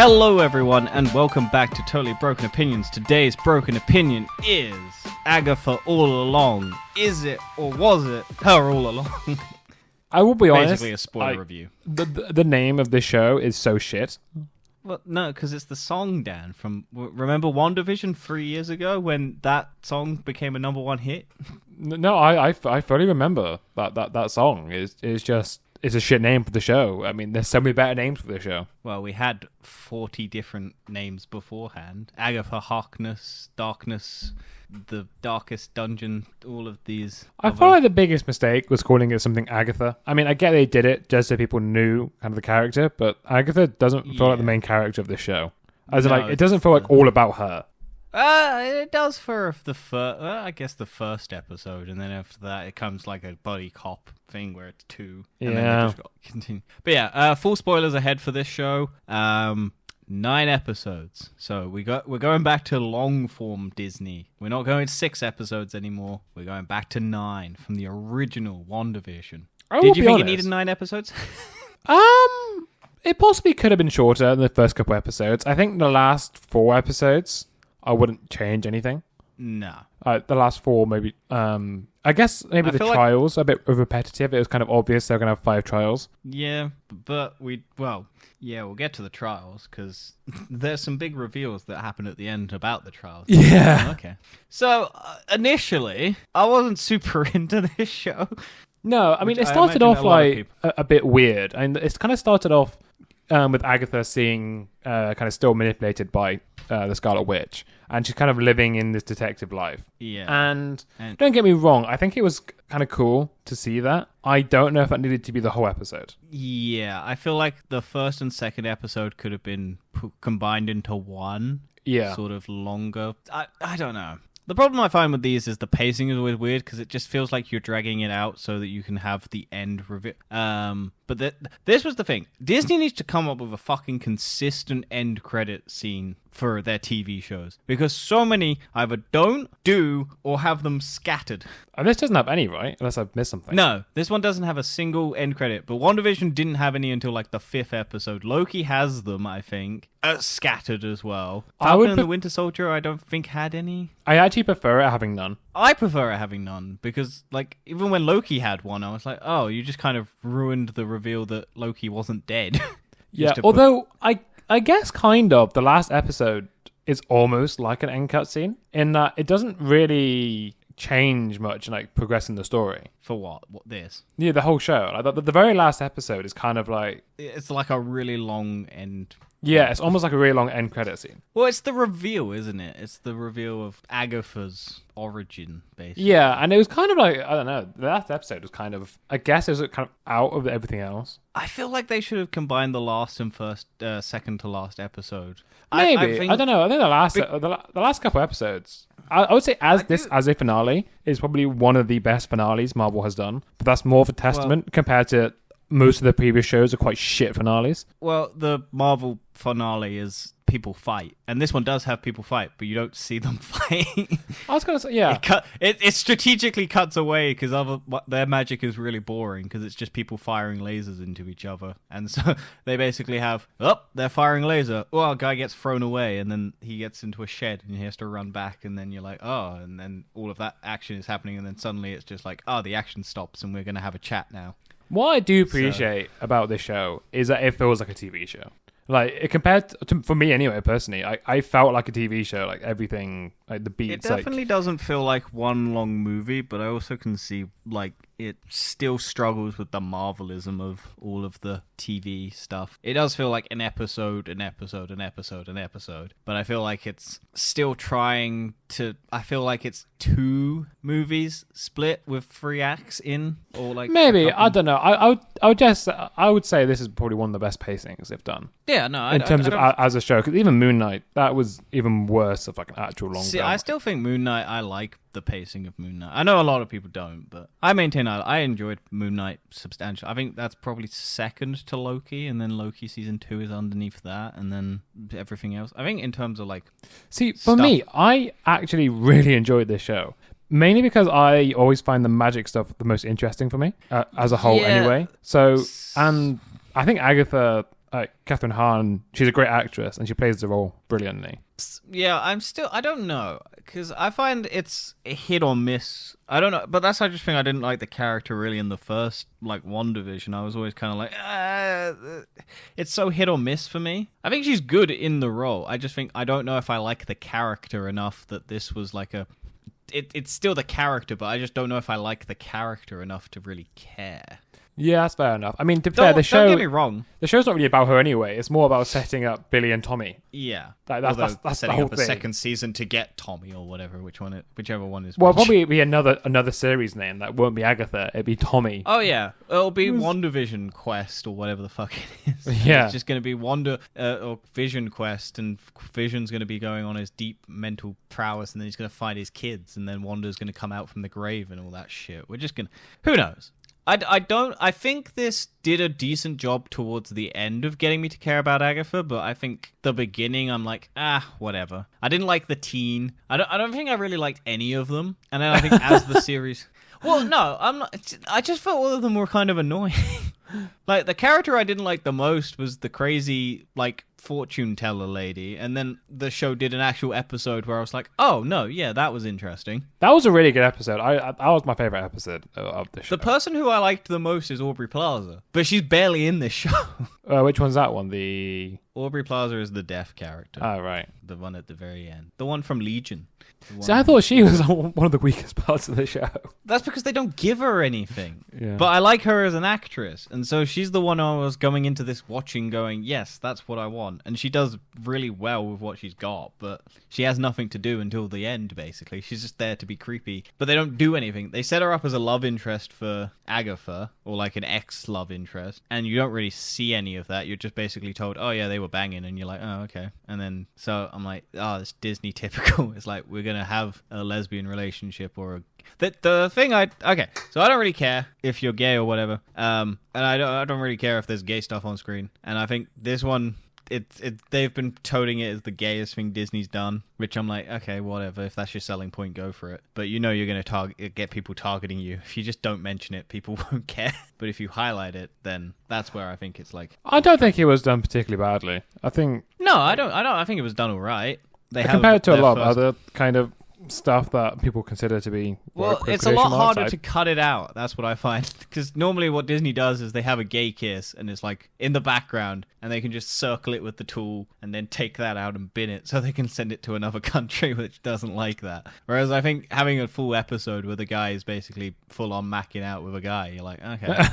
Hello everyone and welcome back to Totally Broken Opinions. Today's broken opinion is Agatha all along. Is it or was it her all along? I will be honest. Basically a spoiler review. The name of the show is so shit. Well, no, because it's the song, Dan, from... Remember WandaVision 3 years ago when that song became a number one hit? No, I fully remember that song. It's a shit name for the show. I mean, there's so many better names for the show. Well, we had 40 different names beforehand. Agatha, Harkness, Darkness, The Darkest Dungeon, all of these. I feel like the biggest mistake was calling it something Agatha. I mean, I get they did it just so people knew kind of the character, but Agatha doesn't feel like the main character of the show. It doesn't feel like all about her. It does for the first episode, and then after that it comes like a buddy cop thing where it's two. And then they just got to continue. But yeah, full spoilers ahead for this show. 9 episodes, so we're going back to long form Disney. We're not going 6 episodes anymore. We're going back to 9 from the original WandaVision. Did you think it needed 9 episodes? It possibly could have been shorter than the first couple episodes. I think the last 4 episodes, I wouldn't change anything. No. The last 4, maybe. I guess maybe the trials are a bit repetitive. It was kind of obvious they're going to have 5 trials. Yeah, but we'll get to the trials because there's some big reveals that happen at the end about the trials. Yeah. Okay. So initially, I wasn't super into this show. No, I mean, it started off like a bit weird. And it's kind of started off with Agatha seeing kind of still manipulated by the Scarlet Witch, and she's kind of living in this detective life. Yeah. And don't get me wrong, I think it was kind of cool to see that. I don't know if that needed to be the whole episode. Yeah, I feel like the first and second episode could have been combined into one. Yeah. Sort of longer. I don't know. The problem I find with these is the pacing is always weird because it just feels like you're dragging it out so that you can have the end reveal. But this was the thing. Disney needs to come up with a fucking consistent end credit scene for their TV shows because so many either don't, do, or have them scattered. And this doesn't have any, right? Unless I've missed something. No, this one doesn't have a single end credit, but WandaVision didn't have any until like the 5th episode. Loki has them, I think, scattered as well. Falcon and the Winter Soldier, I don't think had any. I actually prefer it having none. I prefer it having none because, like, even when Loki had one, I was like, oh, you just kind of ruined the reveal that Loki wasn't dead. Yeah, although I guess kind of the last episode is almost like an end cutscene in that it doesn't really change much and like progress in the story. For what? What this? Yeah, the whole show. Like, the very last episode is kind of like... It's like a really long end... Yeah, it's almost like a really long end credit scene. Well, it's the reveal, isn't it? It's the reveal of Agatha's origin, basically. Yeah, and it was kind of like, I don't know, the last episode was kind of, I guess it was kind of out of everything else. I feel like they should have combined the last and second to last episode. Maybe. I don't know. I think the last couple episodes, I would say as a finale is probably one of the best finales Marvel has done. But that's more of a testament compared to most of the previous shows are quite shit finales. Well, the Marvel finale is people fight, and this one does have people fight, but you don't see them fight. I was going to say, yeah. It strategically cuts away because their magic is really boring because it's just people firing lasers into each other. And so they basically have, they're firing laser. Well, a guy gets thrown away, and then he gets into a shed, and he has to run back, and then you're like, oh, and then all of that action is happening, and then suddenly it's just like, oh, the action stops, and we're going to have a chat now. What I do appreciate about this show is that it feels like a TV show. Like, it compared to, for me anyway, personally, I felt like a TV show, like everything, like the beats. It definitely doesn't feel like one long movie, but I also can see, like, it still struggles with the Marvelism of all of the TV stuff. It does feel like an episode, but I feel like it's still trying to... I feel like it's 2 movies split with 3 acts in, or like... Maybe, I don't know. I would say this is probably one of the best pacings they've done. Yeah, no, in terms of as a show, because even Moon Knight, that was even worse of like an actual long. See, I still think Moon Knight. I like the pacing of Moon Knight. I know a lot of people don't, but I maintain I enjoyed Moon Knight substantially. I think that's probably second to Loki, and then Loki season 2 is underneath that, and then everything else. I think in terms of like, for me, I actually really enjoyed this show. Mainly because I always find the magic stuff the most interesting for me, as a whole anyway. So, and I think Agatha Catherine Hahn, she's a great actress and she plays the role brilliantly. Yeah, I don't know, because I find it's a hit or miss. I don't know, but that's I just think I didn't like the character really in the first WandaVision. I was always kind of like, it's so hit or miss for me. I think she's good in the role. I just think I don't know if I like the character enough that this was like it's still the character, but I just don't know if I like the character enough to really care. Yeah, that's fair enough. I mean, to be fair, Don't get me wrong. The show's not really about her anyway. It's more about setting up Billy and Tommy. Yeah, that's setting the whole up a thing. second season to get Tommy or whatever, whichever one is. Well, which. probably be another series name that won't be Agatha. It'd be Tommy. Oh yeah, it'll be WandaVision Quest or whatever the fuck it is. Yeah, it's just going to be Wanda or Vision Quest, and Vision's going to be going on his deep mental prowess, and then he's going to find his kids, and then Wanda's going to come out from the grave and all that shit. We're just gonna, who knows. I think this did a decent job towards the end of getting me to care about Agatha, but I think the beginning I'm like, whatever. I didn't like the teen. I don't think I really liked any of them. And then I think as the series, well, no, I'm not. I just felt all of them were kind of annoying. Like the character I didn't like the most was the crazy like fortune teller lady, and then the show did an actual episode where I was like, oh no, yeah, that was interesting. That was a really good episode. That was my favorite episode of the show. The person who I liked the most is Aubrey Plaza, but she's barely in this show. Which one's that one? The Aubrey Plaza is the deaf character. Oh, right. The one at the very end. The one from Legion. See, I thought she was one of the weakest parts of the show. That's because they don't give her anything. Yeah. But I like her as an actress. And so she's the one I was going into this watching going, yes, that's what I want. And she does really well with what she's got. But she has nothing to do until the end, basically. She's just there to be creepy. But they don't do anything. They set her up as a love interest for Agatha, or like an ex-love interest. And you don't really see any of that. You're just basically told, oh yeah, they were banging. And you're like, oh, okay. And then, so I'm like, oh, it's Disney typical. It's like, we're going to have a lesbian relationship or a... The thing okay, so I don't really care if you're gay or whatever. And I don't really care if there's gay stuff on screen. And I think this one... they've been toting it as the gayest thing Disney's done, which I'm like, okay, whatever. If that's your selling point, go for it. But you know you're going to get people targeting you. If you just don't mention it, people won't care. But if you highlight it, then that's where I think it's like... I don't think it was done particularly badly. I think... No, I don't. I think it was done all right. Compared to a lot of other kind of stuff that people consider to be... Well, it's a lot harder to cut it out. That's what I find. Because normally what Disney does is they have a gay kiss and it's like in the background and they can just circle it with the tool and then take that out and bin it so they can send it to another country which doesn't like that. Whereas I think having a full episode where the guy is basically full on macking out with a guy, you're like, okay.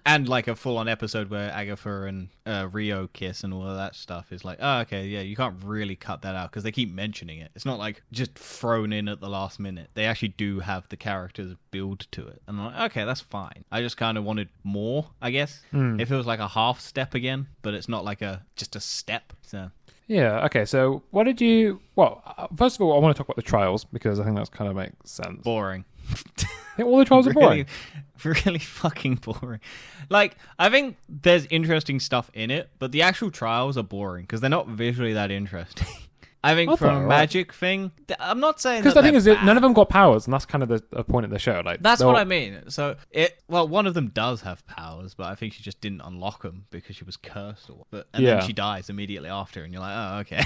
And like a full on episode where Agatha and Rio kiss and all of that stuff is like, oh, okay, yeah, you can't really cut that out because they keep mentioning it. It's not like just thrown in at the last minute. They actually do have the characters build to it. And I'm like, okay, that's fine. I just kind of wanted more, I guess. If it was like a half step again, but it's not like just a step. So yeah, okay, so what did you... Well, first of all, I want to talk about the trials because I think that's kind of makes sense. Boring. I think all the trials are boring. Really fucking boring. Like, I think there's interesting stuff in it, but the actual trials are boring because they're not visually that interesting. I think from a magic thing, I'm not saying because the thing is, none of them got powers, and that's kind of the point of the show. Like that's what I mean. So one of them does have powers, but I think she just didn't unlock them because she was cursed, then she dies immediately after, and you're like, oh, okay.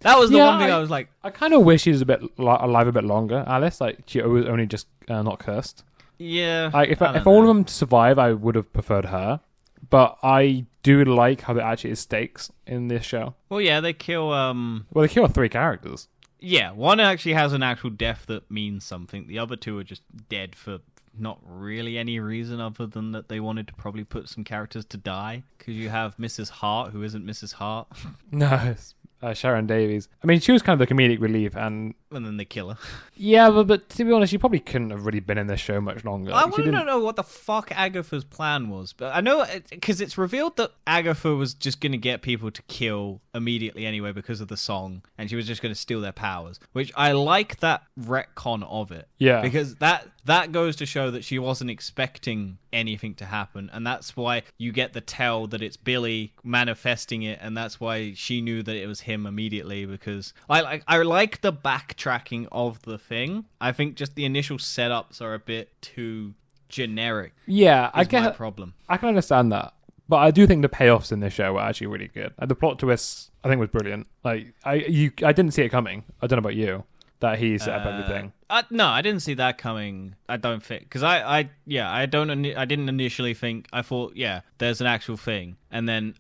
That was the one thing I was like, I kind of wish she was a bit alive a bit longer, Alice. Like she was only just not cursed. Yeah. Like if all of them survive, I would have preferred her. But I do like how there actually is stakes in this show. Well, yeah, they kill... Well, they kill 3 characters. Yeah, one actually has an actual death that means something. The other 2 are just dead for not really any reason other than that they wanted to probably put some characters to die. Because you have Mrs. Hart, who isn't Mrs. Hart. No, it's Sharon Davies. I mean, she was kind of the comedic relief, and then they kill her. Yeah, but to be honest, she probably couldn't have really been in this show much longer. I want to know what the fuck Agatha's plan was. But I know, because it's revealed that Agatha was just going to get people to kill immediately anyway because of the song, and she was just going to steal their powers, which I like that retcon of it. Yeah. Because that goes to show that she wasn't expecting anything to happen, and that's why you get the tell that it's Billy manifesting it, and that's why she knew that it was him immediately, because I like the backtracking of the thing. I think just the initial setups are a bit too generic. Yeah, I get my problem. I can understand that, But I do think the payoffs in this show were actually really good. The plot twist, I think, was brilliant. Like, I didn't see it coming. I don't know about you, that he set up everything. No, I didn't see that coming. I don't think, because I didn't initially think. I thought, yeah, there's an actual thing, and then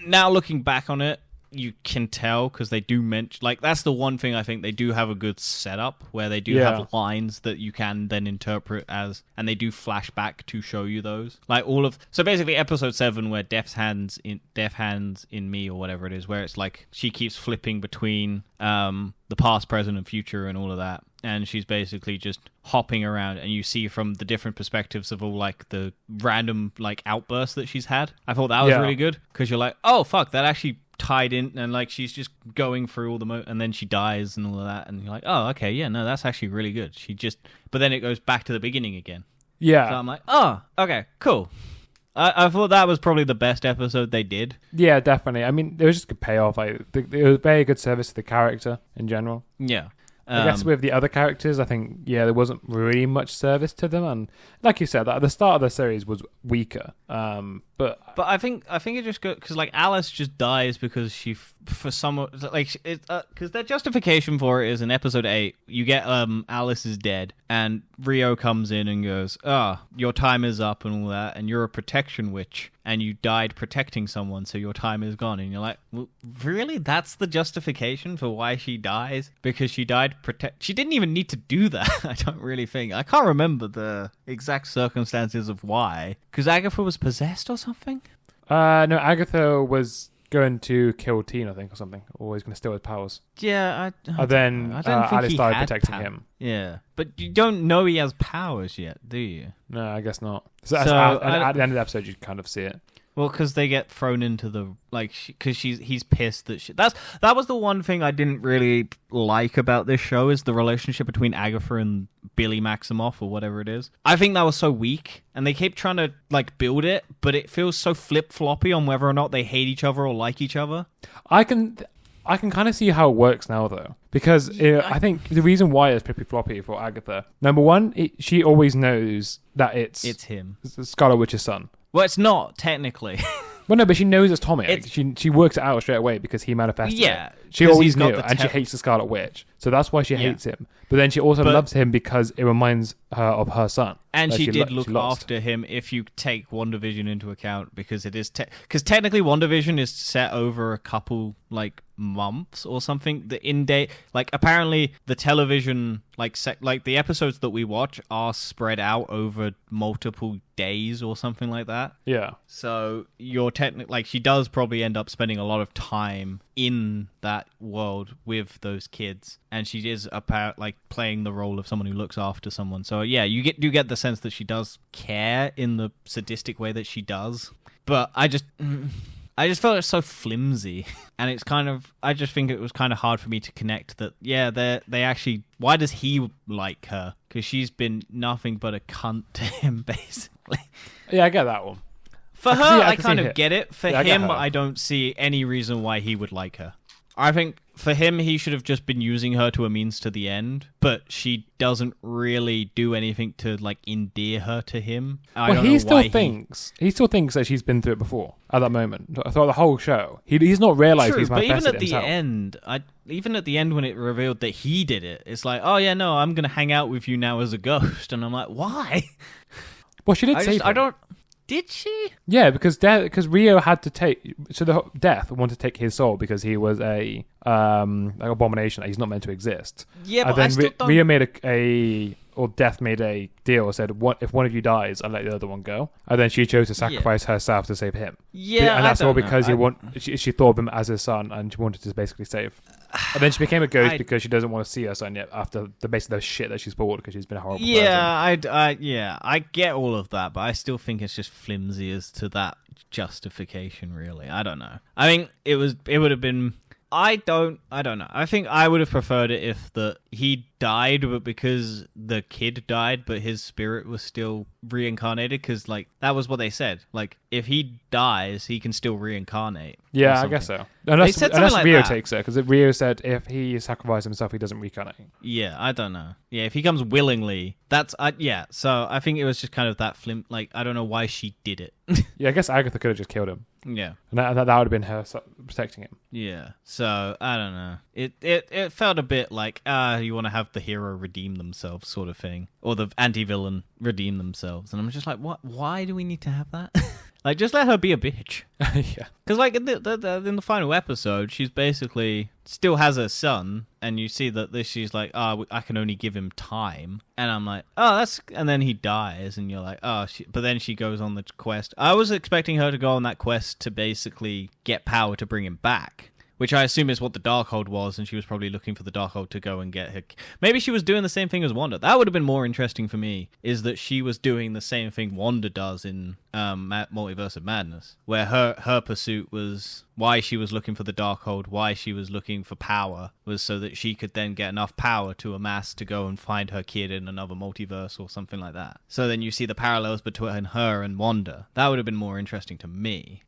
now looking back on it, you can tell because they do mention, like, that's the one thing I think they do have a good setup where they do have lines that you can then interpret as, and they do flash back to show you those. Like so basically episode 7 where Death Hands in Me or whatever it is, where it's like she keeps flipping between the past, present, and future and all of that. And she's basically just hopping around, and you see from the different perspectives of all, like, the random, like, outbursts that she's had. I thought that was really good, because you're like, oh, fuck, that actually tied in, and, like, she's just going through all the and then she dies and all of that, and you're like, oh, okay, yeah, no, that's actually really good. But then it goes back to the beginning again. Yeah. So I'm like, oh, okay, cool. I thought that was probably the best episode they did. Yeah, definitely. I mean, there was just a good payoff. It was very good service to the character in general. Yeah. I guess with the other characters, I think, there wasn't really much service to them, and like you said, at the start of the series was weaker. But I think it just goes because, like, Alice just dies because she for some, like, because their justification for it is in episode 8, you get Alice is dead, and Rio comes in and goes, your time is up and all that, and you're a protection witch, and you died protecting someone, so your time is gone. And you're like, well, really? That's the justification for why she dies? Because she died she didn't even need to do that. I don't really think. I can't remember the exact circumstances of why. Because Agatha was possessed or something? No, Agatha was going to kill Teen, I think, or something. Or he's going to steal his powers. Yeah, then Alice started protecting him. Yeah, but you don't know he has powers yet, do you? No, I guess not. So at the end of the episode, you kind of see it. Well, because they get thrown into the, like, because he's pissed that that was the one thing I didn't really like about this show, is the relationship between Agatha and Billy Maximoff or whatever it is. I think that was so weak, and they keep trying to, like, build it, but it feels so flip-floppy on whether or not they hate each other or like each other. I can kind of see how it works now, though, because I think the reason why it's pretty floppy for Agatha, number one, she always knows that it's him, Scarlet Witch's son. Well, it's not, technically. Well, no, but she knows it's Tommy. She works it out straight away because he manifested it. She always knew, and she hates the Scarlet Witch. So that's why she hates him. But then she also loves him because it reminds her of her son. And she did look after him, if you take WandaVision into account, because it is... Because technically WandaVision is set over a couple, like, months or something. The in-day... Like, apparently the television... Like the episodes that we watch are spread out over multiple days or something like that. Yeah. So you're technically... Like, she does probably end up spending a lot of time in that world with those kids. And she is about, like, playing the role of someone who looks after someone. So, yeah, you get the sense that she does care in the sadistic way that she does. But I just felt it's so flimsy, and it's kind of... I just think it was kind of hard for me to connect that, yeah, they actually... Why does he like her? Because she's been nothing but a cunt to him, basically. Yeah, I get that one. For her, I kind of get it. For him, I don't see any reason why he would like her. I think for him, he should have just been using her to a means to the end, but she doesn't really do anything to, like, endear her to him. He still thinks that she's been through it before at that moment. Throughout the whole show, he's not realized he's manifested himself. Even at the end when it revealed that he did it, it's like, oh yeah, no, I'm gonna hang out with you now as a ghost, and I'm like, why? Well, she did save him. Did she? Yeah, because Rio had to take... So the Death wanted to take his soul because he was a abomination. He's not meant to exist. Yeah, but then I still don't... Rio made or Death made a deal, said, if one of you dies, I'll let the other one go. And then she chose to sacrifice herself to save him. Yeah, and that's all because she thought of him as his son, and she wanted to basically save. And then she became a ghost because she doesn't want to see her son yet after the shit that she's pulled because she's been a horrible person. I get all of that, but I still think it's just flimsy as to that justification, really. I don't know. I mean, it would have been... I don't know. I think I would have preferred it if he died, but because the kid died, but his spirit was still reincarnated, because like that was what they said. Like if he dies, he can still reincarnate. Yeah, I guess so. Unless Rio takes it, because Rio said if he sacrifices himself, he doesn't reincarnate. Yeah, I don't know. Yeah, if he comes willingly, that's yeah. So I think it was just kind of that like I don't know why she did it. Yeah, I guess Agatha could have just killed him. Yeah, and that would have been her protecting him. Yeah, so I don't know. It felt a bit like you want to have the hero redeem themselves, sort of thing, or the anti-villain redeem themselves, and I'm just like, what? Why do we need to have that? Like, just let her be a bitch. Yeah. Because, like, in the final episode, she's basically still has her son, and you see that she's like, oh, I can only give him time. And I'm like, oh, that's... And then he dies, and you're like, oh, but then she goes on the quest. I was expecting her to go on that quest to basically get power to bring him back. Which I assume is what the Darkhold was, and she was probably looking for the Darkhold to go and get her... Maybe she was doing the same thing as Wanda. That would have been more interesting for me, is that she was doing the same thing Wanda does in Multiverse of Madness, where her pursuit was why she was looking for the Darkhold, why she was looking for power, was so that she could then get enough power to amass to go and find her kid in another multiverse or something like that. So then you see the parallels between her and Wanda. That would have been more interesting to me.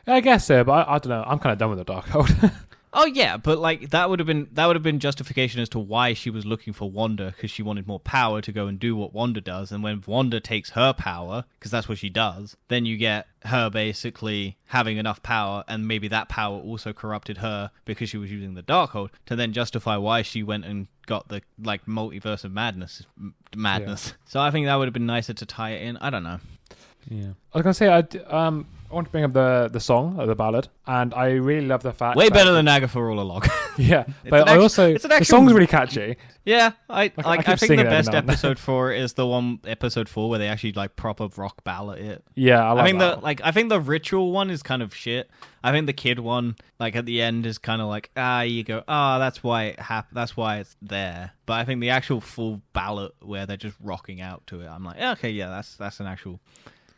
I guess so, but I don't know. I'm kind of done with the Darkhold. Oh yeah, but like that would have been justification as to why she was looking for Wanda, because she wanted more power to go and do what Wanda does. And when Wanda takes her power, because that's what she does, then you get her basically having enough power, and maybe that power also corrupted her because she was using the Darkhold to then justify why she went and got the like Multiverse of Madness. Yeah. So I think that would have been nicer to tie it in. I don't know. Yeah, I was gonna say I want to bring up the song, the ballad, and I really love the fact way better than Agatha all along. Yeah, but the song's really catchy. Yeah, I think the best episode for it is the one episode 4 where they actually like proper rock ballad it. Yeah, I think that. I think the ritual one is kind of shit. I think the kid one, like at the end, is kind of like you go, that's why it happened. That's why it's there. But I think the actual full ballad where they're just rocking out to it, I'm like, okay, yeah, that's an actual.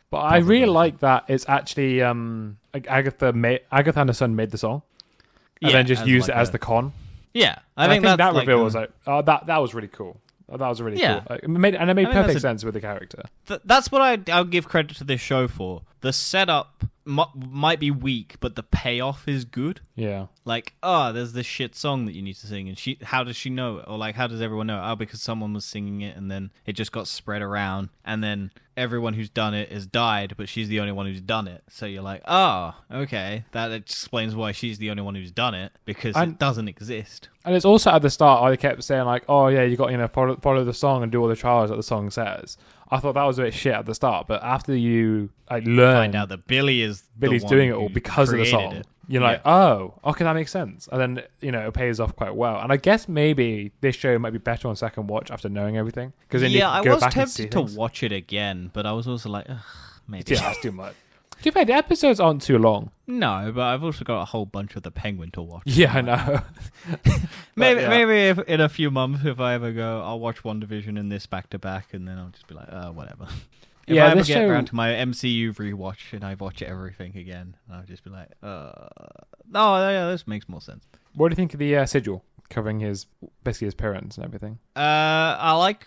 But I really like that it's actually Agatha and her son made the song, and then just used it as the con. Yeah, I think that reveal was like, that was really cool. That was really cool. Like, it made perfect sense with the character. That's what I'll give credit to this show for. The setup might be weak, but the payoff is good. Yeah. Like, there's this shit song that you need to sing, and how does she know it? Or like, how does everyone know it? Oh, because someone was singing it, and then it just got spread around, and then everyone who's done it has died, but she's the only one who's done it. So you're like, okay, that explains why she's the only one who's done it, because it doesn't exist. And it's also at the start, they kept saying like, oh yeah, you got follow the song and do all the trials that the song says. I thought that was a bit shit at the start, but after you learn, find out that Billy's doing it all because of the song. You're like, okay, that makes sense. And then, it pays off quite well. And I guess maybe this show might be better on second watch after knowing everything. Because then I was tempted to watch it again, but I was also like, maybe. Yeah, that's too much. To be fair, the episodes aren't too long. No, but I've also got a whole bunch of the Penguin to watch. Yeah, I know. Maybe if in a few months, if I ever go, I'll watch WandaVision and this back to back, and then I'll just be like, whatever. If I ever get around to my MCU rewatch and I watch everything again, I'll just be like, this makes more sense. What do you think of the sigil covering his parents and everything? I like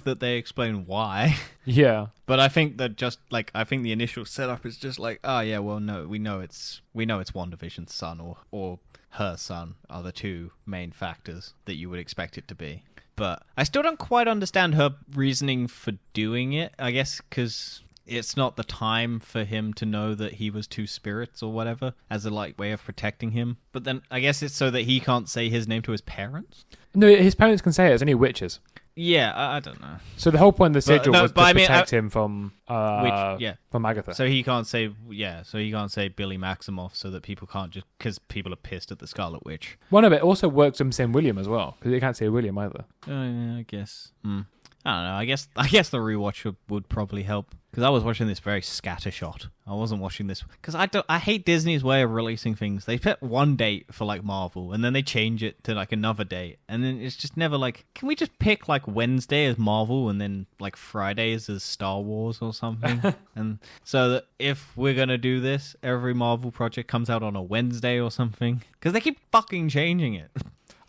that they explain why. Yeah. But I think that I think the initial setup is just like, no, we know it's WandaVision's son or her son are the two main factors that you would expect it to be. But I still don't quite understand her reasoning for doing it, I guess, because it's not the time for him to know that he was two spirits or whatever, as a way of protecting him. But then I guess it's so that he can't say his name to his parents? No, his parents can say it. It's only witches. Yeah, I don't know. So the whole point of the sigil was to protect him from from Agatha. So he can't say Billy Maximoff, so that people can't just because people are pissed at the Scarlet Witch. One of it also works from saying William as well, because they can't say William either. Yeah, I guess. I don't know. I guess the rewatch would probably help. because I was watching this very scattershot. I wasn't watching this because I hate Disney's way of releasing things. They pick one date for like Marvel, and then they change it to like another date, and then it's just never like, can we just pick like Wednesday as Marvel and then like Fridays as Star Wars or something? And so that if we're gonna do this, every Marvel project comes out on a Wednesday or something, because they keep fucking changing it.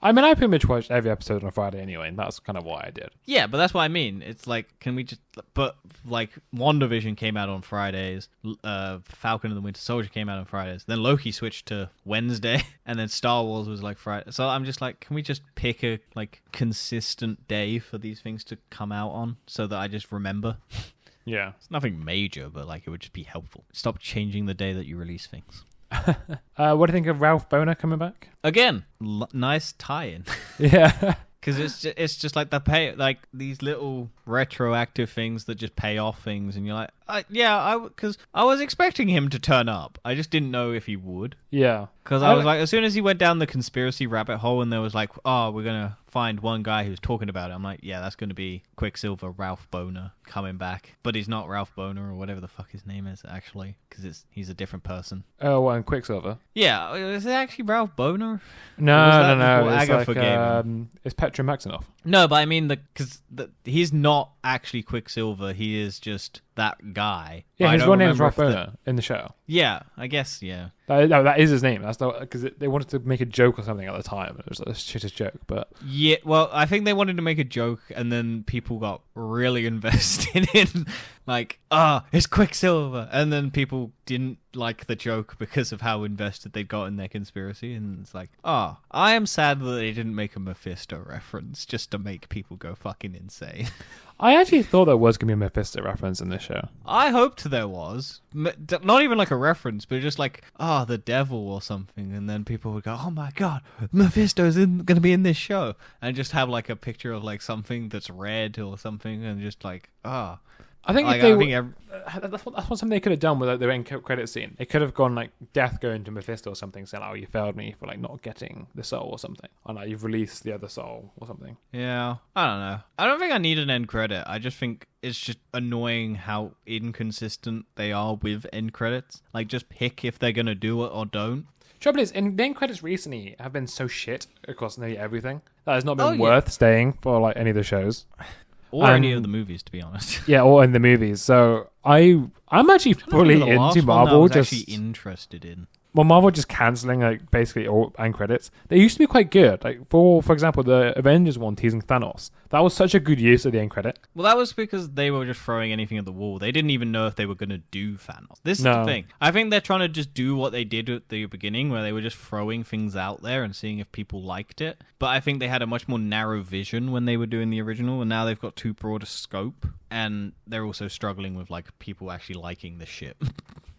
I mean, I pretty much watched every episode on a Friday anyway, and that's kind of what I did. Yeah, but that's what I mean. It's like, can we just... But, like, WandaVision came out on Fridays, Falcon and the Winter Soldier came out on Fridays, then Loki switched to Wednesday, and then Star Wars was, like, Friday. So I'm just like, can we just pick a, like, consistent day for these things to come out on, so that I just remember? Yeah. It's nothing major, but, like, it would just be helpful. Stop changing the day that you release things. What do you think of Ralph Boner coming back? Again, nice tie-in. Yeah. Because it's just like like these little retroactive things that just pay off things, and you're like, because I was expecting him to turn up. I just didn't know if he would. Yeah. Because I was like, as soon as he went down the conspiracy rabbit hole, and there was like, oh, we're gonna find one guy who's talking about it. I'm like, yeah, that's gonna be Quicksilver, Ralph Boner coming back, but he's not Ralph Boner or whatever the fuck his name is actually, because he's a different person. Oh, and Quicksilver. Yeah, is it actually Ralph Boner? No. It's Agatha like, it's Petra Maximoff. No, but I mean, because he's not actually Quicksilver. He is just that guy. Yeah, his real name is Ralph Boner in the show. Yeah, I guess, yeah. That is his name. That's not because they wanted to make a joke or something at the time. It was like a shittest joke, but yeah. Well, I think they wanted to make a joke, and then people got really invested in like, it's Quicksilver, and then people didn't like the joke because of how invested they got in their conspiracy, and it's like, I am sad that they didn't make a Mephisto reference just to make people go fucking insane. I actually thought there was going to be a Mephisto reference in this show. I hoped there was. Not even like a reference, but just like, the devil or something. And then people would go, oh my god, Mephisto's going to be in this show. And just have like a picture of like something that's red or something, and just like, I think that's something they could have done with their end credit scene. They could have gone like Death going to Mephisto or something, saying, "Oh, you failed me for like not getting the soul or something," and like you've released the other soul or something. Yeah, I don't know. I don't think I need an end credit. I just think it's just annoying how inconsistent they are with end credits. Like, just pick if they're gonna do it or don't. Trouble is, the end credits recently have been so shit across nearly everything that has not been worth staying for like any of the shows. Or any of the movies, to be honest. Yeah, or in the movies. So I'm actually fully into Marvel. I was actually interested in. Well, Marvel just cancelling like basically all end credits. They used to be quite good. Like for example, the Avengers one teasing Thanos. That was such a good use of the end credit. Well, that was because they were just throwing anything at the wall. They didn't even know if they were going to do Thanos. This is the thing. I think they're trying to just do what they did at the beginning, where they were just throwing things out there and seeing if people liked it. But I think they had a much more narrow vision when they were doing the original, and now they've got too broad a scope, and they're also struggling with like people actually liking the shit.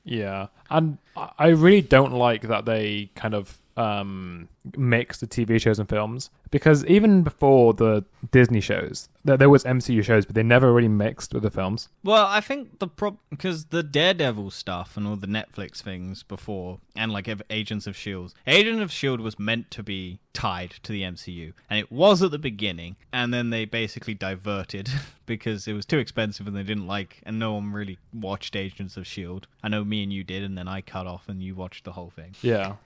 Yeah, and I really don't like that they kind of mix the TV shows and films, because even before the Disney shows, there was MCU shows, but they never really mixed with the films. Well, I think because the Daredevil stuff and all the Netflix things before, and like Agents of S.H.I.E.L.D. Agents of S.H.I.E.L.D. was meant to be tied to the MCU, and it was at the beginning, and then they basically diverted because it was too expensive and they didn't like, and no one really watched Agents of S.H.I.E.L.D. I know me and you did, and then I cut off and you watched the whole thing. Yeah.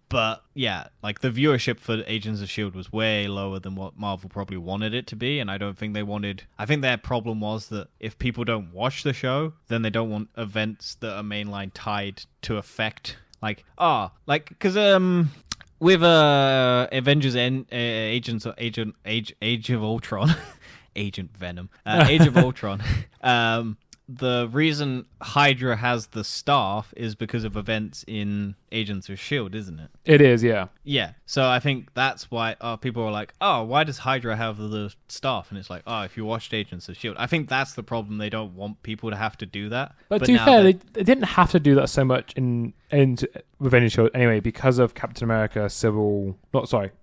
But yeah, like the viewership for Agents of S.H.I.E.L.D. was way lower than what Marvel probably wanted it to be, and I don't think they wanted... I think their problem was that if people don't watch the show, then they don't want events that are mainline tied to affect... Like, because with Avengers Age of Ultron, Agent Venom, Age of Ultron, the reason Hydra has the staff is because of events in Agents of S.H.I.E.L.D., isn't it? It is, yeah. Yeah, so I think that's why people are like, why does Hydra have the staff? And it's like, if you watched Agents of S.H.I.E.L.D. I think that's the problem. They don't want people to have to do that. But to be fair, they didn't have to do that so much in with any show anyway, because of Captain America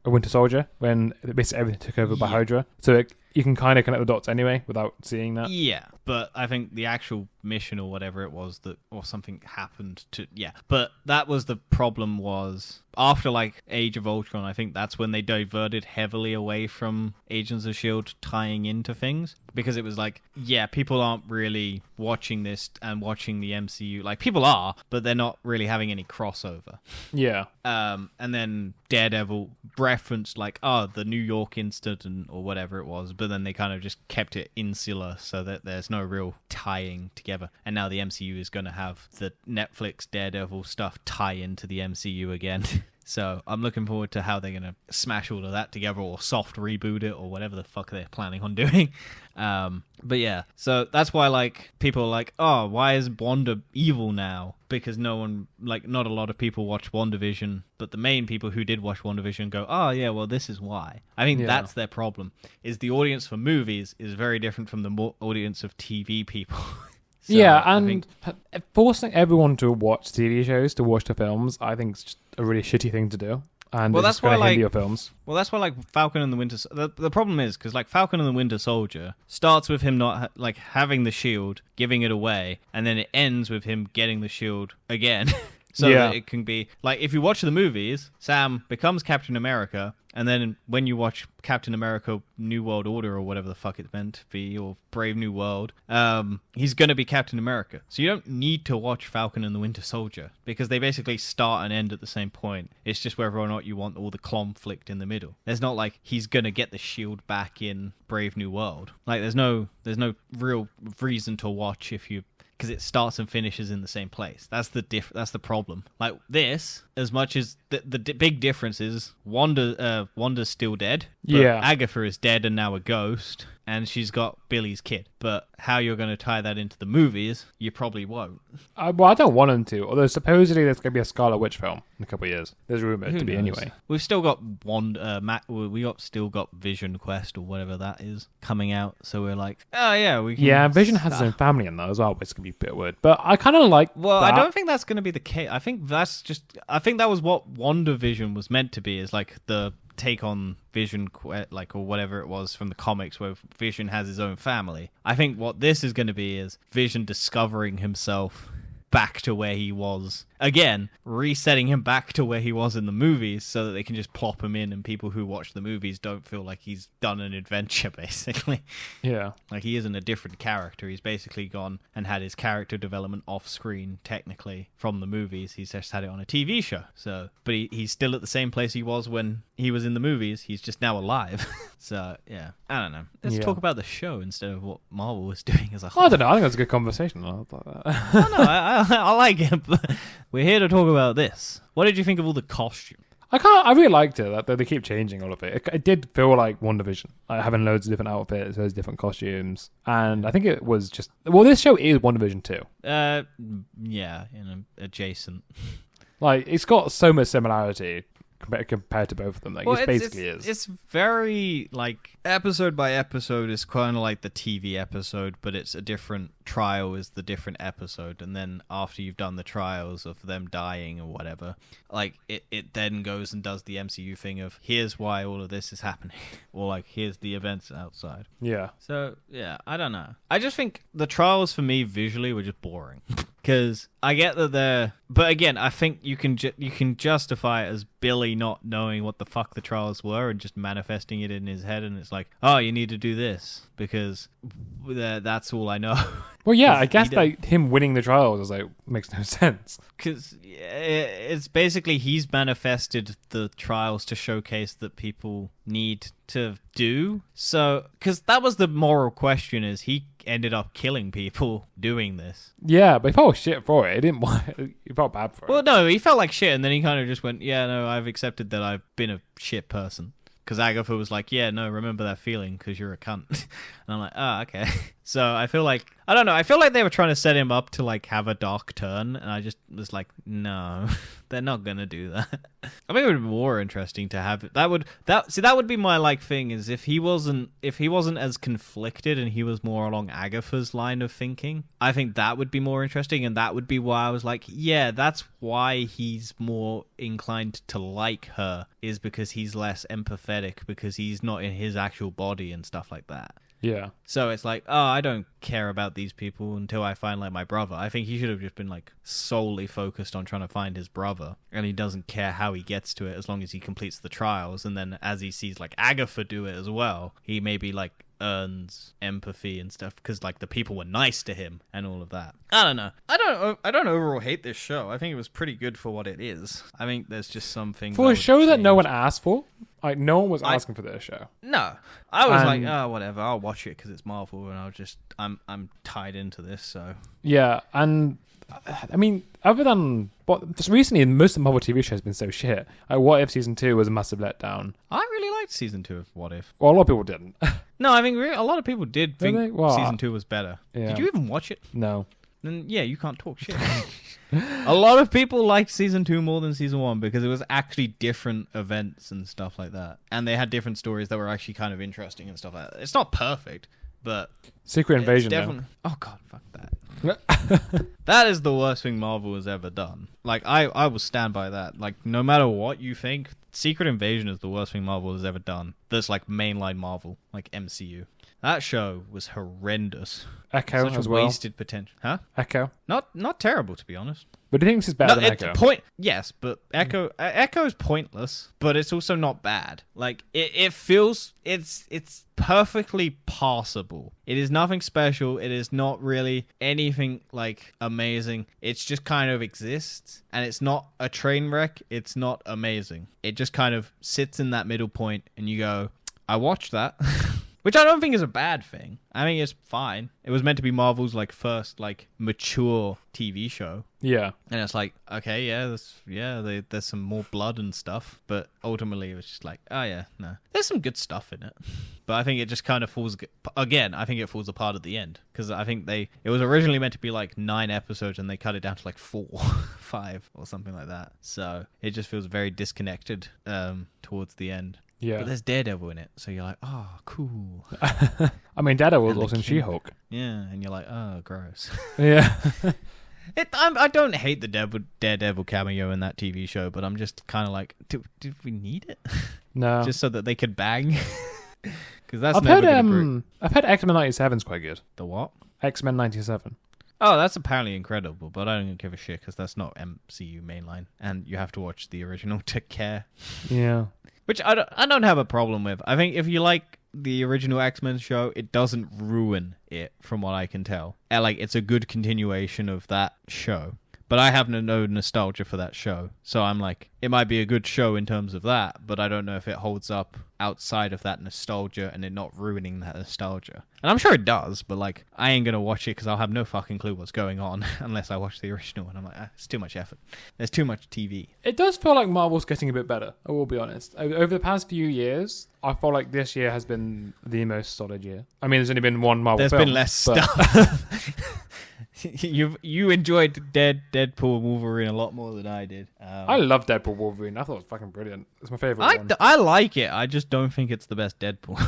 Winter Soldier, when basically everything took over by Hydra. So you can kind of connect the dots anyway without seeing that. Yeah, but I think the actual mission or whatever it was or something happened to, but that was the problem. Was after like Age of Ultron, I think that's when they diverted heavily away from Agents of S.H.I.E.L.D. tying into things, because it was like, people aren't really watching this and watching the MCU. Like, people are, but they're not really having any crossover. Yeah. And then Daredevil referenced like, the New York incident or whatever it was, but then they kind of just kept it insular so that there's no real tying together. And now the MCU is going to have the Netflix Daredevil stuff tie into the MCU again. So I'm looking forward to how they're going to smash all of that together, or soft reboot it, or whatever the fuck they're planning on doing. But yeah, so that's why like people are like, why is Wanda evil now? Because not a lot of people watch WandaVision, but the main people who did watch WandaVision go, well, this is why. I think that's their problem, is the audience for movies is very different from the audience of TV people. So and forcing everyone to watch TV shows, to watch the films, I think is just a really shitty thing to do. And that's why hinder your films. Well, that's why like Falcon and the Winter. The problem is because like Falcon and the Winter Soldier starts with him not having the shield, giving it away, and then it ends with him getting the shield again. So that it can be like, if you watch the movies, Sam becomes Captain America, and then when you watch Captain America New World Order or whatever the fuck it's meant to be, or Brave New World, he's going to be Captain America. So you don't need to watch Falcon and the Winter Soldier, because they basically start and end at the same point. It's just whether or not you want all the conflict in the middle. There's not like he's going to get the shield back in Brave New World. Like there's no real reason to watch because it starts and finishes in the same place. That's the problem. Like this, as much as the big difference is Wanda's still dead. But Agatha is dead and now a ghost, and she's got Billy's kid. But how you're going to tie that into the movies, you probably won't. Well, I don't want them to. Although supposedly there's going to be a Scarlet Witch film in a couple of years. There's rumored to be anyway. We've still got still got Vision Quest or whatever that is coming out. So we're like, we can. Yeah, Vision has his own family in that as well, which is going to be a bit weird. But I kind of like. Well, I don't think that's going to be the case. I think that was what WandaVision was meant to be. Is like the take on Vision, like, or whatever it was from the comics, where Vision has his own family. I think what this is going to be is Vision discovering himself back to where he was. Again, resetting him back to where he was in the movies so that they can just plop him in and people who watch the movies don't feel like he's done an adventure, basically. Yeah. Like, he isn't a different character. He's basically gone and had his character development off screen, technically, from the movies. He's just had it on a TV show. So, but he's still at the same place he was when he was in the movies. He's just now alive. So, yeah. I don't know. Let's talk about the show instead of what Marvel was doing as a whole. I don't know. I think that's a good conversation. I like it, but we're here to talk about this. What did you think of all the costumes? I really liked it. That they keep changing all of it. It did feel like WandaVision, like having loads of different outfits, loads of different costumes, and I think it was just. Well, this show is WandaVision too. Adjacent. Like, it's got so much similarity compared to both of them. Like, it basically is. It's very, like, episode by episode is kind of like the TV episode, but it's a different trial is the different episode, and then after you've done the trials of them dying or whatever, like, it then goes and does the MCU thing of, here's why all of this is happening, or like, here's the events outside. Yeah. So, yeah, I don't know. I just think the trials for me visually were just boring. Because I get that they're... But again, I think you can justify it as Billy not knowing what the fuck the trials were and just manifesting it in his head, and it's like, oh, you need to do this because that's all I know. Well, yeah, I guess like him winning the trials is like makes no sense. Because it's basically he's manifested the trials to showcase that people need to do. So, because that was the moral question, is he ended up killing people doing this. Yeah, but he felt shit for it. He felt bad for it. Well, no, he felt like shit, and then he kind of just went, yeah, no, I've accepted that I've been a shit person. Because Agatha was like, yeah, no, remember that feeling because you're a cunt. And I'm like, oh, okay. So I feel like, I don't know, I feel like they were trying to set him up to like have a dark turn, and I just was like, no, they're not gonna do that. I think it would be more interesting to have it. That would be my like thing, is if he wasn't as conflicted and he was more along Agatha's line of thinking, I think that would be more interesting, and that would be why I was like, yeah, that's why he's more inclined to like her, is because he's less empathetic because he's not in his actual body and stuff like that. Yeah. So it's like, oh, I don't care about these people until I find like my brother. I think he should have just been like solely focused on trying to find his brother, and he doesn't care how he gets to it as long as he completes the trials. And then as he sees like Agatha do it as well, he maybe like earns empathy and stuff because like the people were nice to him and all of that. I don't know. I don't overall hate this show. I think it was pretty good for what it is. I think there's just some things for a show that no one asked for. Like no one was asking for this show. No, I was like, oh, whatever. I'll watch it because it's Marvel, and I'm tied into this. So yeah, and I mean, other than just recently, most of the Marvel TV shows have been so shit. Like, What If Season 2 was a massive letdown. I really liked Season 2 of What If. Well, a lot of people didn't. No, I mean, a lot of people did think Season 2 was better. Yeah. Did you even watch it? No. Then, yeah, you can't talk shit. A lot of people liked Season 2 more than Season 1 because it was actually different events and stuff like that. And they had different stories that were actually kind of interesting and stuff like that. It's not perfect, but... Secret Invasion, definitely... Oh, God, fuck that. That is the worst thing Marvel has ever done. Like, I will stand by that. Like, no matter what you think, Secret Invasion is the worst thing Marvel has ever done. That's like mainline Marvel, like MCU. That show was horrendous. Echo Such as a well. wasted potential. Huh? Echo. Not terrible, to be honest. But do you think this is better than Echo? Yes, but Echo's pointless, but it's also not bad. Like it feels it's perfectly passable. It is nothing special. It is not really anything like amazing. It's just kind of exists, and it's not a train wreck. It's not amazing. It just kind of sits in that middle point, and you go, I watched that. Which I don't think is a bad thing. I think it's fine. It was meant to be Marvel's like first like mature TV show. Yeah. And it's like, okay, there's some more blood and stuff, but ultimately it was just like, oh yeah, no. There's some good stuff in it. But I think it just kind of falls again, I think it falls apart at the end because I think it was originally meant to be like 9 episodes and they cut it down to like 4, 5 or something like that. So it just feels very disconnected towards the end. Yeah. But there's Daredevil in it, so you're like, oh, cool. I mean, Daredevil was also in She-Hulk. Yeah, and you're like, oh, gross. Yeah. I don't hate the Daredevil cameo in that TV show, but I'm just kind of like, did we need it? No. Just so that they could bang? Because that's I've never heard X-Men 97 is quite good. The what? X-Men 97. Oh, that's apparently incredible, but I don't give a shit because that's not MCU mainline, and you have to watch the original to care. Yeah. Which I don't have a problem with. I think if you like the original X-Men show, it doesn't ruin it, from what I can tell. And, like, it's a good continuation of that show. But I have no nostalgia for that show. So I'm like, it might be a good show in terms of that, but I don't know if it holds up outside of that nostalgia and it not ruining that nostalgia. And I'm sure it does, but like, I ain't gonna watch it because I'll have no fucking clue what's going on unless I watch the original. And I'm like, it's too much effort. There's too much TV. It does feel like Marvel's getting a bit better, I will be honest. Over the past few years, I feel like this year has been the most solid year. I mean, there's only been one Marvel film. There's been less stuff. You enjoyed Deadpool and Wolverine a lot more than I did. I love Deadpool Wolverine. I thought it was fucking brilliant. It's my favorite one. I like it. I just don't think it's the best Deadpool.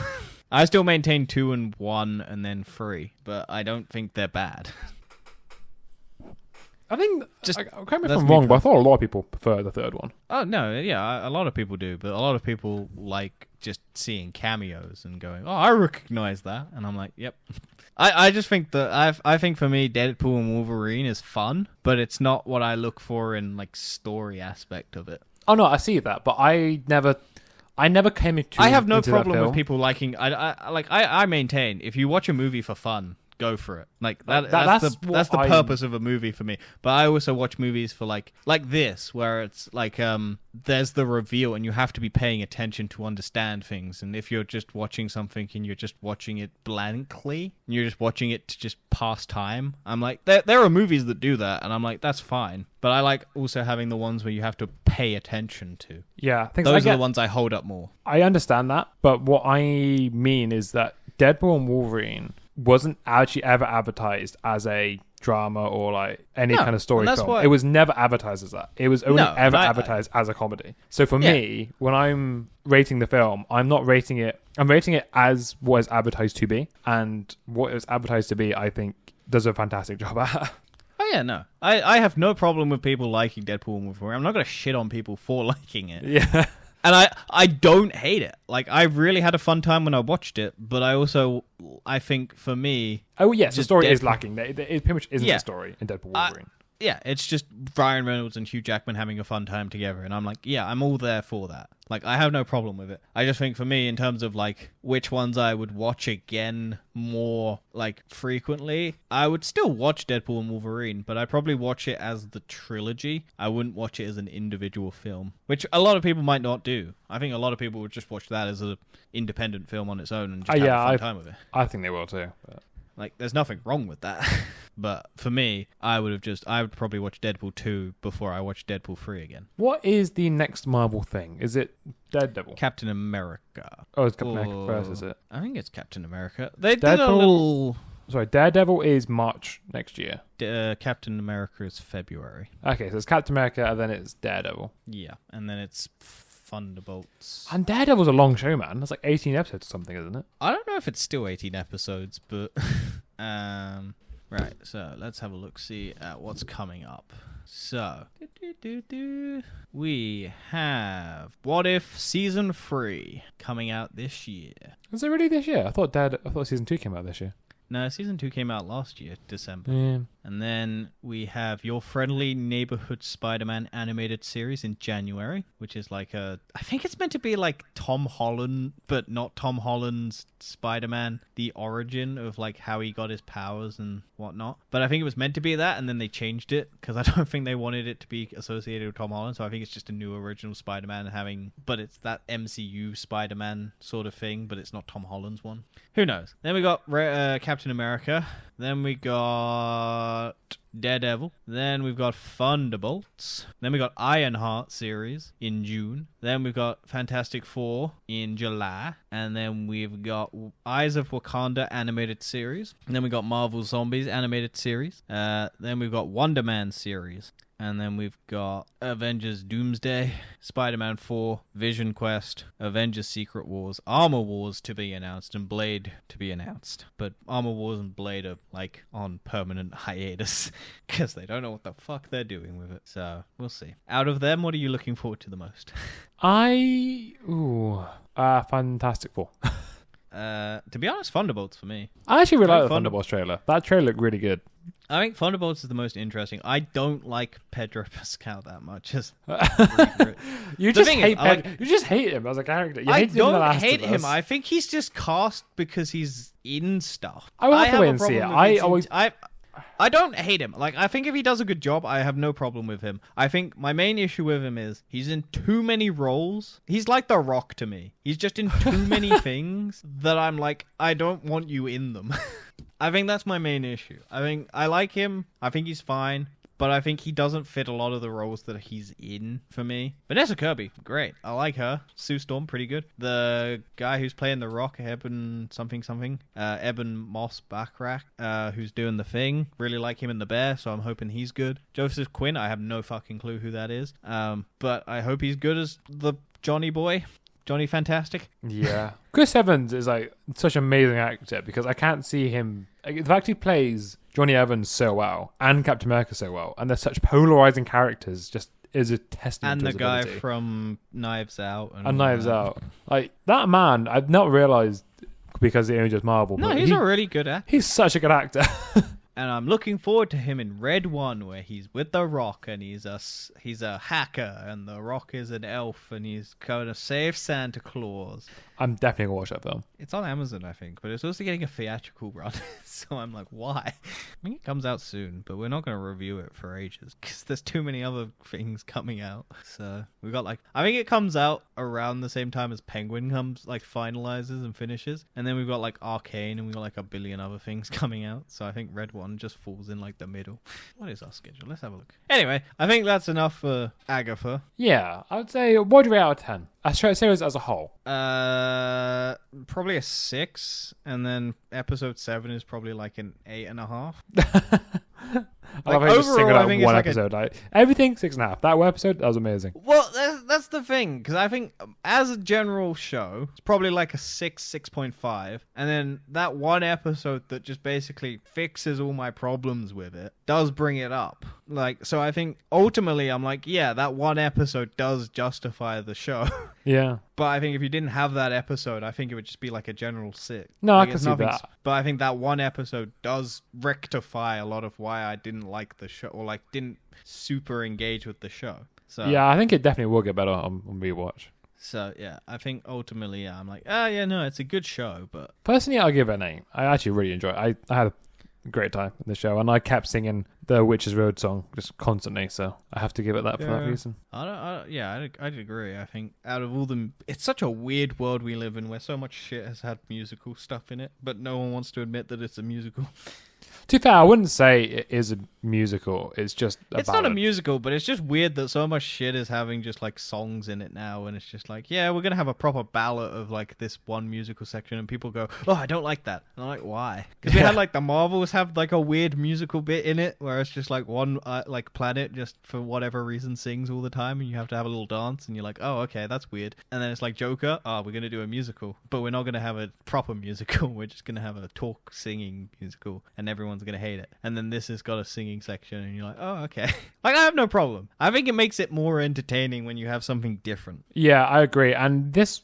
I still maintain 2 and 1 and then 3, but I don't think they're bad. I think, just correct me if I'm wrong, but I thought a lot of people prefer the third one. Oh, no, yeah, a lot of people do, but a lot of people like just seeing cameos and going, oh, I recognize that, and I'm like, yep. I just think that I think for me, Deadpool and Wolverine is fun, but it's not what I look for in like story aspect of it. Oh no, I see that, but I never came into. I have no problem with people liking. I maintain if you watch a movie for fun, go for it. Like that's the purpose of a movie for me. But I also watch movies for like this, where it's like there's the reveal and you have to be paying attention to understand things. And if you're just watching something and you're just watching it blankly, and you're just watching it to just pass time, I'm like, there are movies that do that, and I'm like, that's fine. But I like also having the ones where you have to pay attention to. Yeah, those are the ones I hold up more. I understand that, but what I mean is that Deadpool and Wolverine wasn't actually ever advertised as a drama or like any kind of story film. It was never advertised as that. It was only advertised as a comedy. So for me, when I'm rating the film, I'm rating it as what it's advertised to be, and what it's advertised to be, I think, does a fantastic job at. Oh yeah, no. I have no problem with people liking Deadpool and Wolverine. I'm not going to shit on people for liking it. Yeah. And I don't hate it. Like, I really had a fun time when I watched it, but I think for me... Oh, yes, the story is lacking. It pretty much isn't Yeah. the story in Deadpool Wolverine. Yeah, it's just Ryan Reynolds and Hugh Jackman having a fun time together, and I'm like, yeah, I'm all there for that. Like, I have no problem with it. I just think for me, in terms of, like, which ones I would watch again more, like, frequently, I would still watch Deadpool and Wolverine, but I'd probably watch it as the trilogy. I wouldn't watch it as an individual film, which a lot of people might not do. I think a lot of people would just watch that as an independent film on its own and just have a fun time with it. I think they will too. But... Like, there's nothing wrong with that. But for me, I would probably watch Deadpool 2 before I watch Deadpool 3 again. What is the next Marvel thing? Is it Daredevil? Captain America. Oh, it's Captain America first, is it? I think it's Captain America. They did a little... Sorry, Daredevil is March next year. Captain America is February. Okay, so it's Captain America and then it's Daredevil. Yeah, and then it's Thunderbolts. And Daredevil's a long show, man. That's like 18 episodes or something, isn't it? I don't know if it's still 18 episodes, but... right, so let's have a look-see at what's coming up. So, we have What If Season 3 coming out this year. Is it really this year? I thought Season 2 came out this year. No, Season 2 came out last year, December. Yeah. And then we have Your Friendly Neighborhood Spider-Man animated series in January, which is like I think it's meant to be like Tom Holland, but not Tom Holland's Spider-Man, the origin of like how he got his powers and whatnot. But I think it was meant to be that, and then they changed it, because I don't think they wanted it to be associated with Tom Holland, so I think it's just a new original Spider-Man but it's that MCU Spider-Man sort of thing, but it's not Tom Holland's one. Who knows? Then we got Captain America. Then we got Daredevil. Then we've got Thunderbolts. Then we got Ironheart series in June. Then we've got Fantastic Four in July. And then we've got Eyes of Wakanda animated series. And then we got Marvel Zombies animated series. Then we've got Wonder Man series. And then we've got Avengers Doomsday, Spider-Man 4, Vision Quest, Avengers Secret Wars, Armor Wars to be announced, and Blade to be announced. But Armor Wars and Blade are, like, on permanent hiatus, because they don't know what the fuck they're doing with it. So, we'll see. Out of them, what are you looking forward to the most? Fantastic Four. To be honest, Thunderbolts for me. I actually really like the Thunderbolts trailer. That trailer looked really good. I think Thunderbolts is the most interesting. I don't like Pedro Pascal that much. You just hate him as a character. I don't hate him. I think he's just cast because he's in stuff. I will have to wait and see it. I don't hate him. Like, I think if he does a good job, I have no problem with him. I think my main issue with him is he's in too many roles. He's like The Rock to me. He's just in too many things that I'm like, I don't want you in them. I think that's my main issue. I like him. I think he's fine. But I think he doesn't fit a lot of the roles that he's in for me. Vanessa Kirby, great. I like her. Sue Storm, pretty good. The guy who's playing The Rock, Eben Moss Backrack, who's doing The Thing. Really like him in The Bear, so I'm hoping he's good. Joseph Quinn, I have no fucking clue who that is. But I hope he's good as the Johnny boy. Johnny Fantastic. Yeah. Chris Evans is like such an amazing actor because I can't see him. The fact he plays Johnny Evans so well and Captain America so well, and they're such polarizing characters, just is a testament to his ability. And the guy from Knives Out. And Knives Out. Like, that man, I've not realised because he only does Marvel. No, he's a really good actor. He's such a good actor. And I'm looking forward to him in Red 1, where he's with The Rock, and he's a hacker, and The Rock is an elf, and he's going to save Santa Claus. I'm definitely going to watch that film. It's on Amazon, I think, but it's also getting a theatrical run, so I'm like, why? I think it comes out soon, but we're not going to review it for ages, because there's too many other things coming out. So we got I think it comes out around the same time as Penguin finalizes and finishes, and then we've got Arcane, and we've got a billion other things coming out, so I think Red 1 just falls in the middle. What is our schedule? Let's have a look. Anyway, I think that's enough for Agatha. Yeah, I would say, what do you rate out of 10? A series as a whole. Probably a 6, and then episode 7 is probably an 8.5. I love how you just single out one episode. Like everything 6.5. That one episode, that was amazing. Well, that's the thing, because I think as a general show, it's probably like a 6.5, and then that one episode that just basically fixes all my problems with it does bring it up. Like, so I think ultimately I'm like, yeah, that one episode does justify the show. Yeah. But I think if you didn't have that episode, I think it would just be like a general 6. No, I can see that. But I think that one episode does rectify a lot of why I didn't like the show, or like didn't super engage with the show. So yeah, I think it definitely will get better on rewatch. So yeah, I think ultimately, yeah, I'm like, yeah, no, it's a good show, but personally, I'll give it an 8. I actually really enjoy it. I had a great time in the show, and I kept singing the Witches Road song just constantly, so I have to give it that for that reason. I'd agree. I think out of all them, it's such a weird world we live in where so much shit has had musical stuff in it, but no one wants to admit that it's a musical. To be fair, I wouldn't say it is a musical. It's just it's not a musical, but it's just weird that so much shit is having just like songs in it now, and it's just like, yeah, we're gonna have a proper ballad of like this one musical section, and people go, oh, I don't like that, and I'm like, why? Because we had like the Marvels have like a weird musical bit in it where it's just like one like planet just for whatever reason sings all the time, and you have to have a little dance, and you're like, oh, okay, that's weird. And then it's like Joker, we're gonna do a musical, but we're not gonna have a proper musical. We're just gonna have a talk singing musical, and everyone's gonna hate it. And then this has got a singing section, and you're like, oh, okay. Like, I have no problem. I think it makes it more entertaining when you have something different. Yeah, I agree. And this,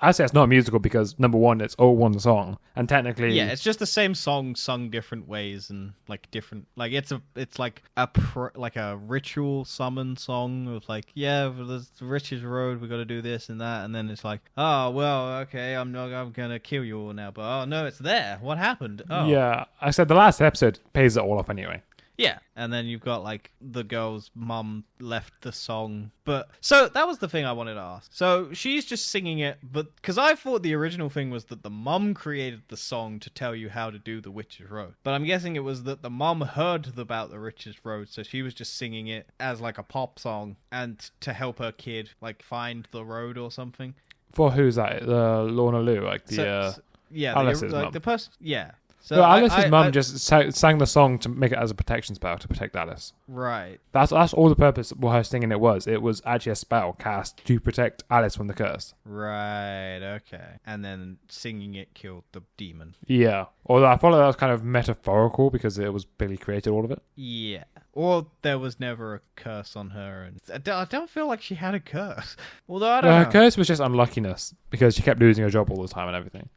I say it's not a musical because number one, it's all one song, and technically, yeah, it's just the same song sung different ways and like different. Like it's like a ritual summon song of like, yeah, the Rich's Road, we got to do this and that, and then it's like, oh well, okay, I'm gonna kill you all now, but oh no, it's there. What happened? Oh yeah, I said the last episode pays it all off anyway. Yeah, and then you've got, like, the girl's mum left the song. But, so, that was the thing I wanted to ask. So, she's just singing it, but, because I thought the original thing was that the mum created the song to tell you how to do the Witch's Road. But I'm guessing it was that the mum heard about the Witch's Road, so she was just singing it as, like, a pop song, and to help her kid, like, find the road or something. For who's that? Lorna Lou, like the, yeah, Alice's like, mum. the person, yeah. So Alice's mum just sang the song to make it as a protection spell to protect Alice. Right. That's all the purpose of her singing it was. It was actually a spell cast to protect Alice from the curse. Right, okay. And then singing it killed the demon. Yeah. Although I thought that was kind of metaphorical because it was Billy created all of it. Yeah. Or there was never a curse on her. And I don't feel like she had a curse. Although I don't know. Her curse was just unluckiness because she kept losing her job all the time and everything.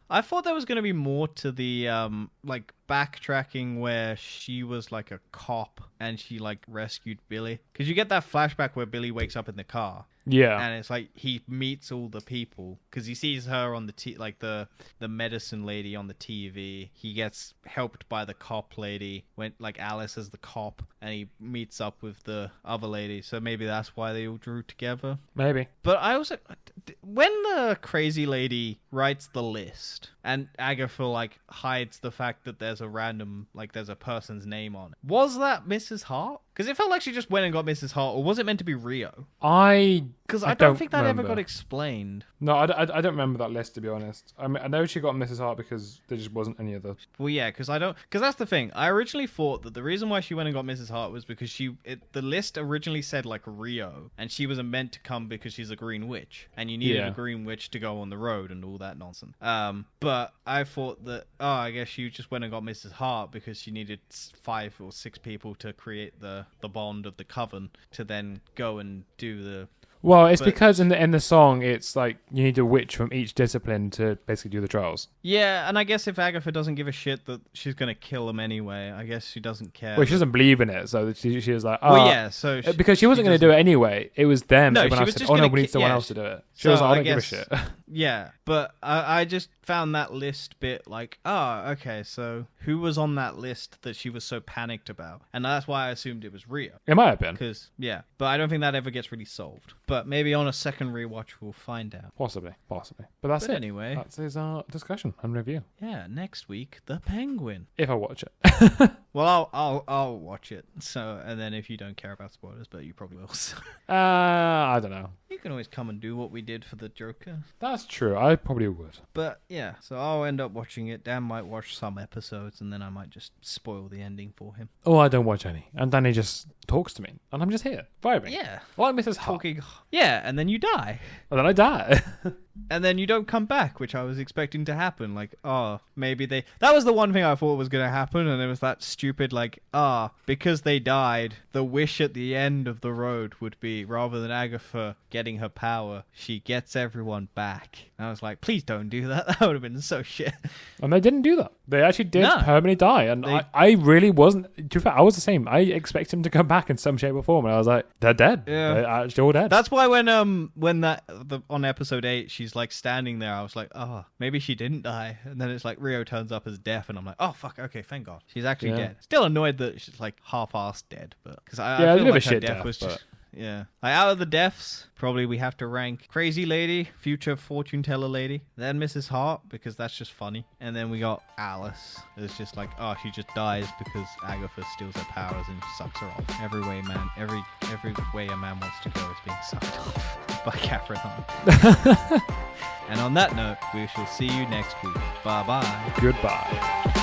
I thought there was going to be more to the like backtracking where she was like a cop and she like rescued Billy, because you get that flashback where Billy wakes up in the car. Yeah, and it's like he meets all the people because he sees her on the like the medicine lady on the TV. He gets helped by the cop lady when like Alice is the cop, and he meets up with the other lady. So maybe that's why they all drew together. Maybe. But I also, when the crazy lady writes the list and Agatha like hides the fact that there's a random, like there's a person's name on it, was that Mrs. Hart? Because it felt like she just went and got Mrs. Hart, or was it meant to be Rio? Because I don't think that ever got explained. No, I don't remember that list, to be honest. I mean, I know she got Mrs. Hart because there just wasn't any other. Well, yeah, because that's the thing. I originally thought that the reason why she went and got Mrs. Hart was because the list originally said like Rio, and she was meant to come because she's a green witch, and you needed a green witch to go on the road and all that nonsense. But I thought that, I guess she just went and got Mrs. Hart because she needed 5 or 6 people to create the bond of the coven to then go and do the... Well, it's because in the song, it's like you need a witch from each discipline to basically do the trials. Yeah, and I guess if Agatha doesn't give a shit that she's going to kill them anyway, I guess she doesn't care. Well, she doesn't believe in it, so she was like, well, yeah, so... because she wasn't going to do it anyway. It was them. No, everyone else said, no, we need someone else to do it. She was like, I don't give a shit. Yeah, but I just found that list bit like, okay, so who was on that list that she was so panicked about? And that's why I assumed it was Rio. It might have been. Because, yeah, but I don't think that ever gets really solved. But maybe on a second rewatch we'll find out. Possibly. But that's it. Anyway. That's our discussion and review. Yeah, next week, The Penguin. If I watch it. Well, I'll watch it. So, and then if you don't care about spoilers, but you probably will. I don't know. You can always come and do what we did for the Joker. That's true. I probably would. But yeah. Yeah, so I'll end up watching it. Dan might watch some episodes, and then I might just spoil the ending for him. Oh, I don't watch any. And Danny just talks to me, and I'm just here, vibing. Yeah. Like Mrs. Hart. Talking. Yeah, and then you die. And then I die. And then you don't come back, which I was expecting to happen. Like, maybe they... That was the one thing I thought was going to happen, and it was that stupid, like, because they died, the wish at the end of the road would be, rather than Agatha getting her power, she gets everyone back. And I was like, please don't do that. That would have been so shit. And they didn't do that. They actually did permanently die. And I really wasn't... To be fair, I was the same. I expect him to come back in some shape or form. And I was like, they're dead. Yeah. They're actually all dead. That's why when on episode 8, she's like standing there, I was like, maybe she didn't die. And then it's like Rio turns up as deaf, and I'm like, oh, fuck, okay, thank God. She's actually dead. Still annoyed that she's like half-assed dead, but... Because I feel like her death was just... Yeah. Like, out of the deaths, probably we have to rank Crazy Lady, future fortune teller lady, then Mrs. Hart, because that's just funny. And then we got Alice. It's just like, she just dies because Agatha steals her powers and sucks her off. Every way a man wants to go is being sucked off by Catherine Hahn. And on that note, we shall see you next week. Bye-bye. Goodbye.